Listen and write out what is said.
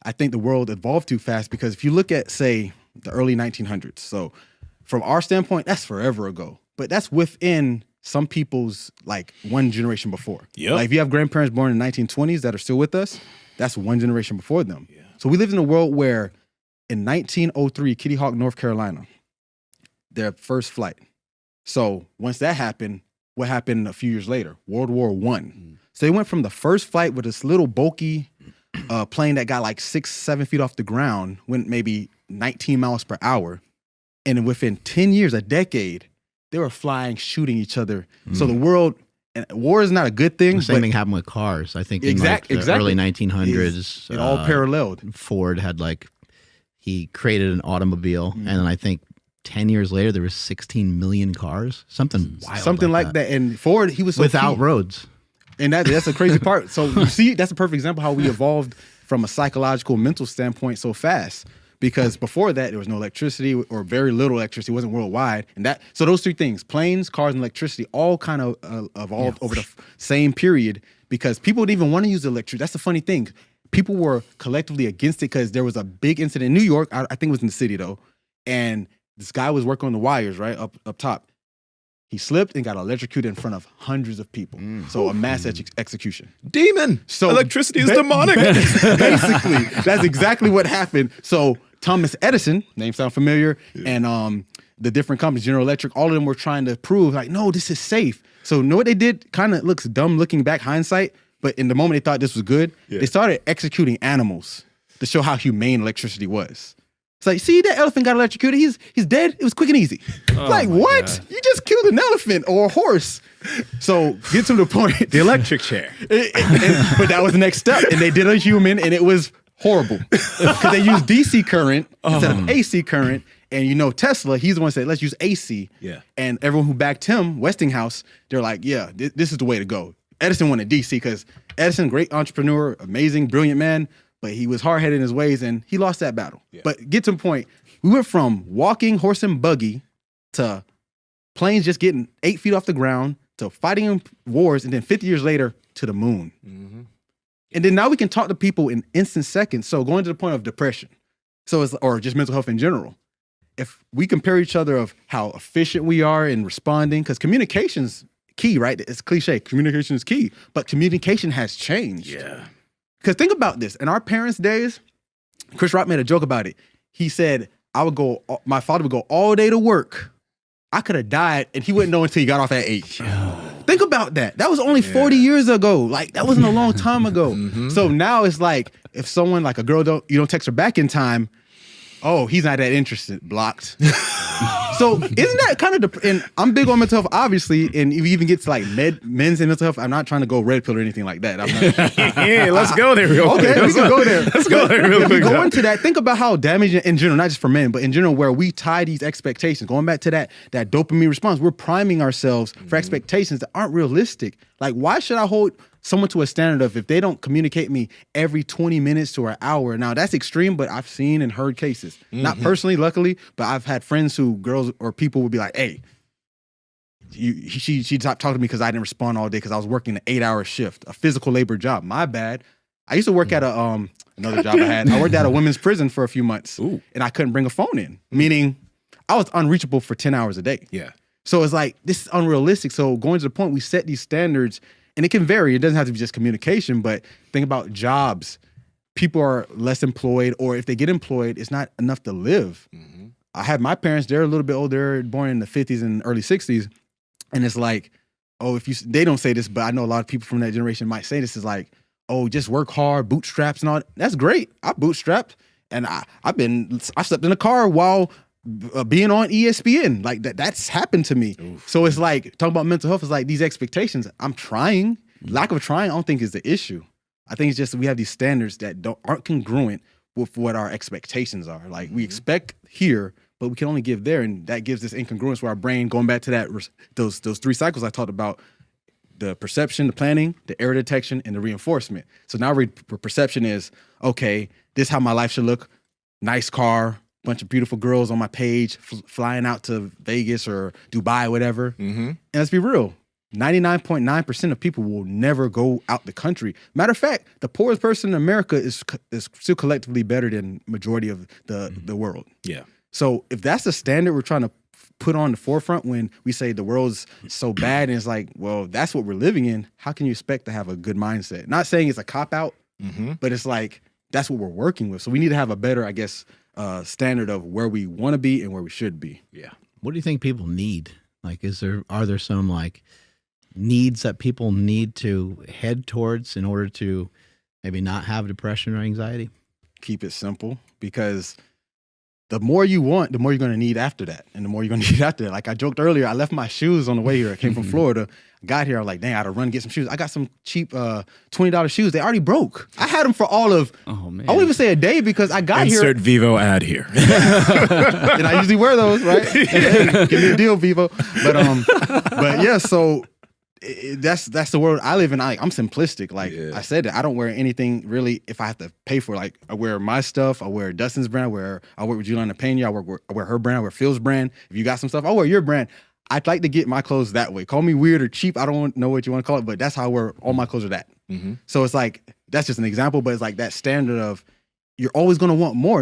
I think the world evolved too fast because if you look at, say, the early 1900s, so from our standpoint, that's forever ago, but that's within some people's like one generation before. Yep. Like if you have grandparents born in the 1920s that are still with us, that's one generation before them. Yeah. So we lived in a world where in 1903, Kitty Hawk, North Carolina, their first flight. So once that happened, what happened a few years later? World War I. So they went from the first flight with this little bulky plane that got like 6-7 feet off the ground, went maybe 19 miles per hour. And within 10 years, a decade, they were flying, shooting each other. So the world, and war is not a good thing. The same thing happened with cars. I think in like the early 1900s. It all paralleled. Ford had he created an automobile. And then I think 10 years later, there was 16 million cars. Something wild. Something like that. And Ford, he was so without key. roads. And that's a crazy part. So you see, that's a perfect example how we evolved from a psychological, mental standpoint so fast. Because before that, there was no electricity or very little electricity. It wasn't worldwide. And so those three things, planes, cars, and electricity, all kind of evolved over the same period because people didn't even want to use electricity. That's the funny thing. People were collectively against it because there was a big incident in New York. I think it was in the city, though. And this guy was working on the wires, right, up top. He slipped and got electrocuted in front of hundreds of people. So a mass execution. Demon. So electricity is demonic. Basically, that's exactly what happened. So Thomas Edison, name sound familiar, and the different companies, General Electric, all of them were trying to prove like, no, this is safe. So you know what they did? Kind of looks dumb looking back, hindsight, but in the moment they thought this was good, they started executing animals to show how humane electricity was. It's like, see, that elephant got electrocuted. He's dead. It was quick and easy. Like, what? God. You just killed an elephant or a horse. So get to the point. The electric chair. But that was the next step. And they did a human, and it was horrible. Because they used DC current instead of AC current. And you know, Tesla, he's the one that said, let's use AC. Yeah. And everyone who backed him, Westinghouse, they're like, yeah, this is the way to go. Edison wanted DC because Edison, great entrepreneur, amazing, brilliant man. But he was hard-headed in his ways, and he lost that battle. Yeah. But get to the point, we went from walking horse and buggy to planes just getting 8 feet off the ground to fighting in wars, and then 50 years later to the moon. And then now we can talk to people in instant seconds. So going to the point of depression, or just mental health in general. If we compare each other of how efficient we are in responding, because communication's key, right? It's cliche, communication is key, but communication has changed. Yeah. Because think about this. In our parents' days, Chris Rock made a joke about it. He said, my father would go all day to work. I could have died, and he wouldn't know until he got off at 8. Think about that. That was only 40 years ago. Like, that wasn't a long time ago. So now it's like, if someone, like a girl, you don't text her back in time, oh, he's not that interested, blocked. So isn't that kind of, and I'm big on mental health, obviously, and if you even get to like men's and mental health, I'm not trying to go red pill or anything like that. I'm not, yeah, let's go there real quick. Okay, we can go there. Let's go there real quick. If you go into that, think about how damaging in general, not just for men, but in general, where we tie these expectations, going back to that dopamine response, we're priming ourselves for expectations that aren't realistic. Like, why should I hold someone to a standard of if they don't communicate me every 20 minutes to an hour? Now that's extreme, but I've seen and heard cases. Not personally, luckily, but I've had friends who girls or people would be like, hey, she stopped talking to me because I didn't respond all day because I was working an 8-hour shift, a physical labor job. My bad. I used to work at another job I had. I worked at a women's prison for a few months. And I couldn't bring a phone in, meaning I was unreachable for 10 hours a day. Yeah. So it's like, this is unrealistic. So going to the point, we set these standards. And it can vary. It doesn't have to be just communication, but think about jobs. People are less employed, or if they get employed, it's not enough to live. I have my parents, they're a little bit older, born in the 50s and early 60s. And it's like, oh, they don't say this, but I know a lot of people from that generation might say this, is like, oh, just work hard, bootstraps and all. That's great. I bootstrapped, and I slept in a car while being on ESPN. Like that's happened to me. So it's like, talking about mental health is like these expectations. I'm trying. Lack of trying, I don't think is the issue. I think it's just we have these standards that aren't congruent with what our expectations are. Like we expect here, but we can only give there, and that gives this incongruence where our brain, going back to that those 3 cycles I talked about, the perception, the planning, the error detection, and the reinforcement. So now perception is, okay, this is how my life should look. Nice car, bunch of beautiful girls on my page, flying out to Vegas or Dubai, whatever. And let's be real. 99.9% of people will never go out the country. Matter of fact, the poorest person in America is still collectively better than majority of the world. Yeah. So if that's the standard we're trying to put on the forefront when we say the world's so bad, and it's like, well, that's what we're living in, how can you expect to have a good mindset? Not saying it's a cop-out, but it's like, that's what we're working with. So we need to have a better, I guess, standard of where we want to be and where we should be. Yeah. What do you think people need? Like, are there some like needs that people need to head towards in order to maybe not have depression or anxiety? Keep it simple, because the more you want, the more you're going to need after that. And the more you're going to need after that. Like I joked earlier, I left my shoes on the way here. I came from Florida. Got here, I was like, dang, I had to run and get some shoes. I got some cheap $20 shoes. They already broke. I had them for all of, Oh man. I won't even say a day, because I got Insert here. Vivo ad here. And I usually wear those, right? Hey, give me a deal, Vivo. But yeah, so that's the world I live in. I'm simplistic. Like I said, I don't wear anything really if I have to pay for it. Like I wear my stuff. I wear Dustin's brand. I work with Juliana Pena. I wear her brand. I wear Phil's brand. If you got some stuff, I wear your brand. I'd like to get my clothes that way. Call me weird or cheap. I don't know what you want to call it, but that's how I wear all my clothes are that. So it's like, that's just an example, but it's like that standard of you're always going to want more.